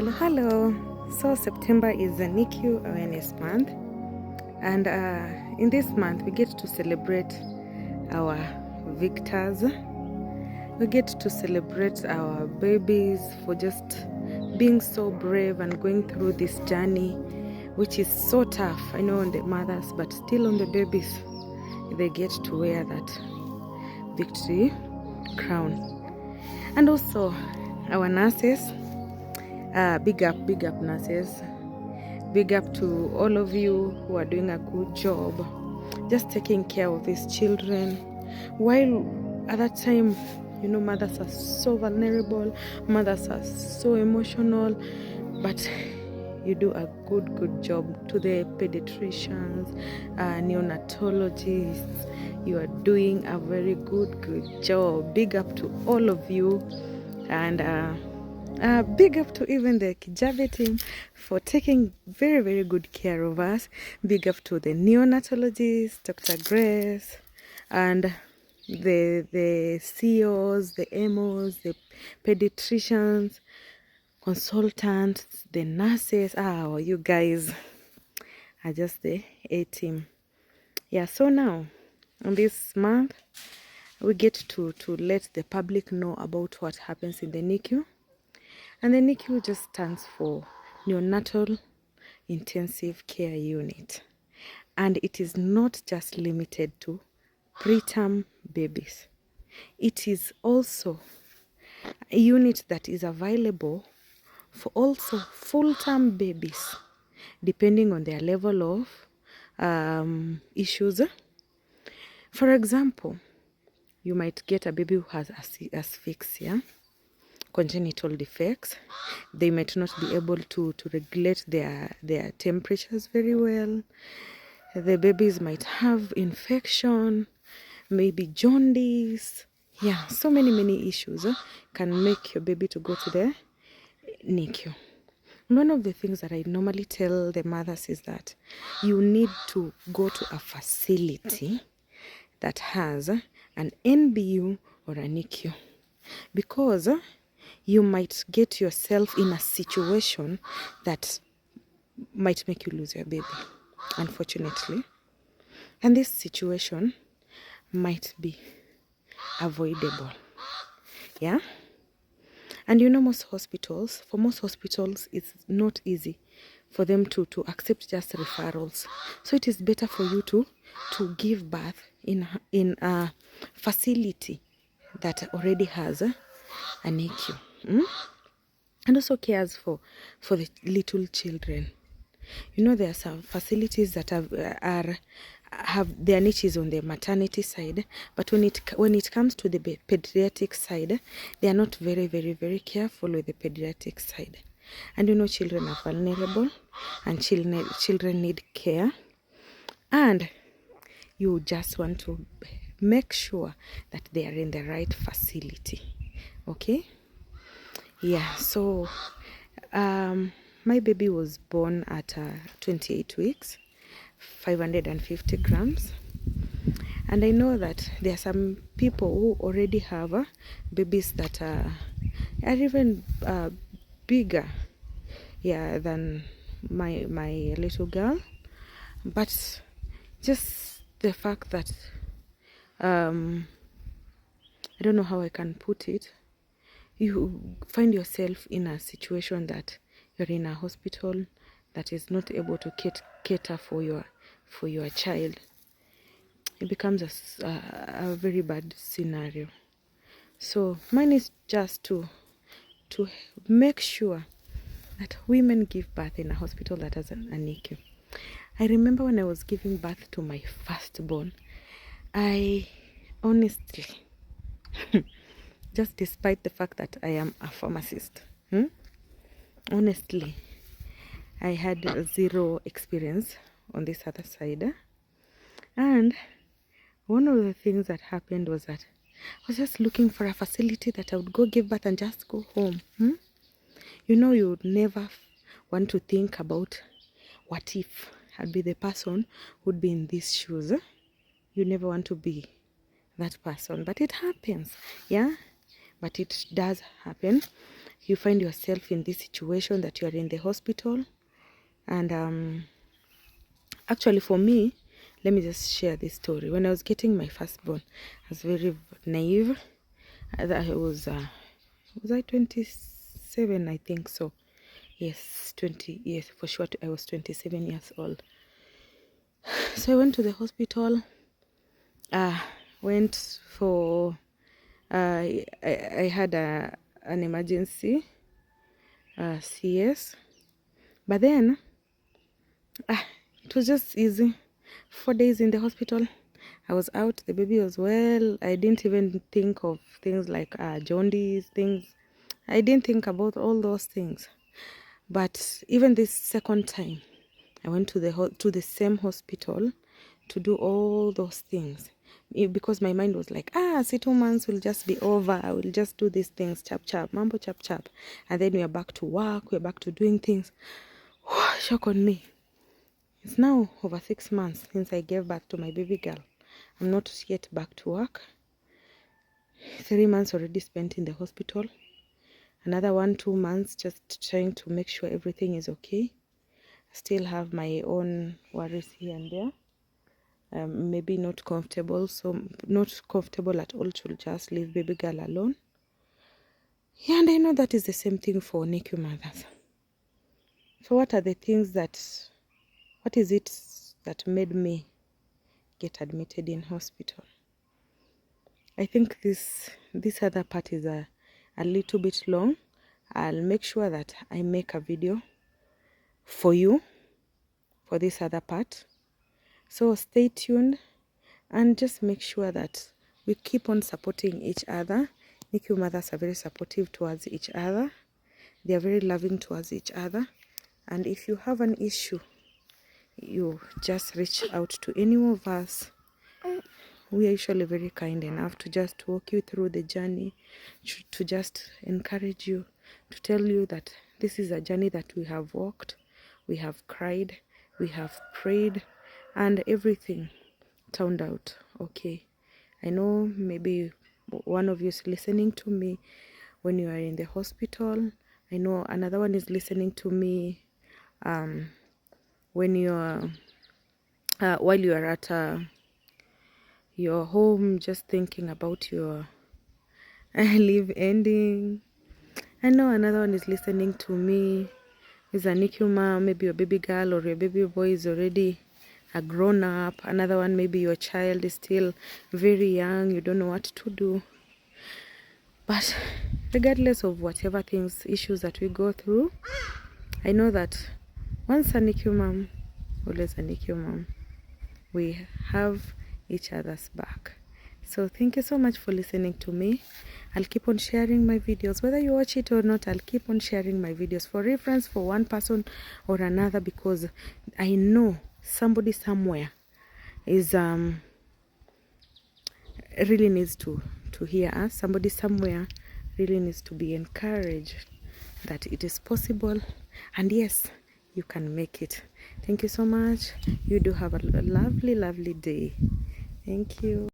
Hello. So September is the Nicu Awareness month, and in this month we get to celebrate our victors. We get to celebrate our babies for just being so brave and going through this journey, which is so tough. I know on the mothers, but still on the babies, they get to wear that victory crown. And also our nurses. Big up nurses. Big up to all of you who are doing a good job, just taking care of these children. While at that time, mothers are so vulnerable, mothers are so emotional, but you do a good job. To the pediatricians, neonatologists, you are doing a very good job. Big up to all of you, and big up to even the Kijabe team for taking very good care of us. Big up to the neonatologists, Dr. Grace, and the CEOs, the MOs, the pediatricians, consultants, the nurses. You guys are just the A team. Yeah, so now on this month we get to let the public know about what happens in the NICU. And the NICU just stands for Neonatal Intensive Care Unit. And it is not just limited to preterm babies. It is also a unit that is available for also full-term babies, depending on their level of issues. For example, you might get a baby who has asphyxia, congenital defects. They might not be able to regulate their temperatures very well. The babies might have infection, maybe jaundice. Yeah, so many issues can make your baby to go to the NICU. One of the things that I normally tell the mothers is that you need to go to a facility that has an NBU or a NICU, because you might get yourself in a situation that might make you lose your baby, unfortunately. And this situation might be avoidable. Yeah? And most hospitals, for most hospitals, it's not easy for them to accept just referrals. So it is better for you to give birth in a facility that already has a NICU. And also cares for the little children. There are some facilities that have their niches on the maternity side, but when it comes to the pediatric side, they are not very careful with the pediatric side. And children are vulnerable, and children need care, and you just want to make sure that they are in the right facility. Okay? Yeah, so my baby was born at 28 weeks, 550 grams. And I know that there are some people who already have babies that are even bigger, than my little girl. But just the fact that I don't know how I can put it. You find yourself in a situation that you're in a hospital that is not able to cater for your child. It becomes a very bad scenario. So mine is just to make sure that women give birth in a hospital that has a NICU. I remember when I was giving birth to my firstborn, I honestly just despite the fact that I am a pharmacist, honestly, I had zero experience on this other side. And one of the things that happened was that I was just looking for a facility that I would go give birth and just go home. You would never want to think about what if I'd be the person who'd be in these shoes. You never want to be that person, but it happens. Yeah, but it does happen. you find yourself in this situation that you are in the hospital. And actually for me, let me just share this story. When I was getting my firstborn, I was very naive. I was I 27? I think so. Yes, 20. Yes, for sure. I was 27 years old. So I went to the hospital. Went for. I had an emergency CS, but then it was just easy. 4 days in the hospital. I was out. The baby was well. I didn't even think of things like jaundice things. I didn't think about all those things. But even this second time, I went to the same hospital to do all those things, because my mind was like, see, 2 months will just be over. I will just do these things, chap chap, mambo chap chap, and then we are back to work. We're back to doing things. Shock on me. It's now over 6 months since I gave birth to my baby girl. I'm not yet back to work. 3 months already spent in the hospital. Another 1-2 months just trying to make sure everything is okay. I still have my own worries here and there. Maybe not comfortable, so not comfortable at all to just leave baby girl alone. Yeah, and I know that is the same thing for NICU mothers. So what is it that made me get admitted in hospital? I think this other part is a little bit long. I'll make sure that I make a video for you for this other part. So stay tuned and just make sure that we keep on supporting each other. NICU mothers are very supportive towards each other. They are very loving towards each other. And if you have an issue, you just reach out to any of us. We are usually very kind enough to just walk you through the journey, to just encourage you, to tell you that this is a journey that we have walked, we have cried, we have prayed, and everything turned out okay. I know maybe one of you is listening to me when you are in the hospital. I know another one is listening to me when you are while you are at your home, just thinking about your leave ending. I know another one is listening to me, is a NICU mom. Maybe your baby girl or your baby boy is already a grown up. Another one, maybe your child is still very young, you don't know what to do. But regardless of whatever issues that we go through, I know that once a NICU mom, always a NICU mom. We have each other's back. So thank you so much for listening to me. I'll keep on sharing my videos, whether you watch it or not. I'll keep on sharing my videos for reference for one person or another, because I know somebody somewhere is really needs to hear us. Somebody somewhere really needs to be encouraged that it is possible, and yes, you can make it. Thank you so much. You do have a lovely day. Thank you.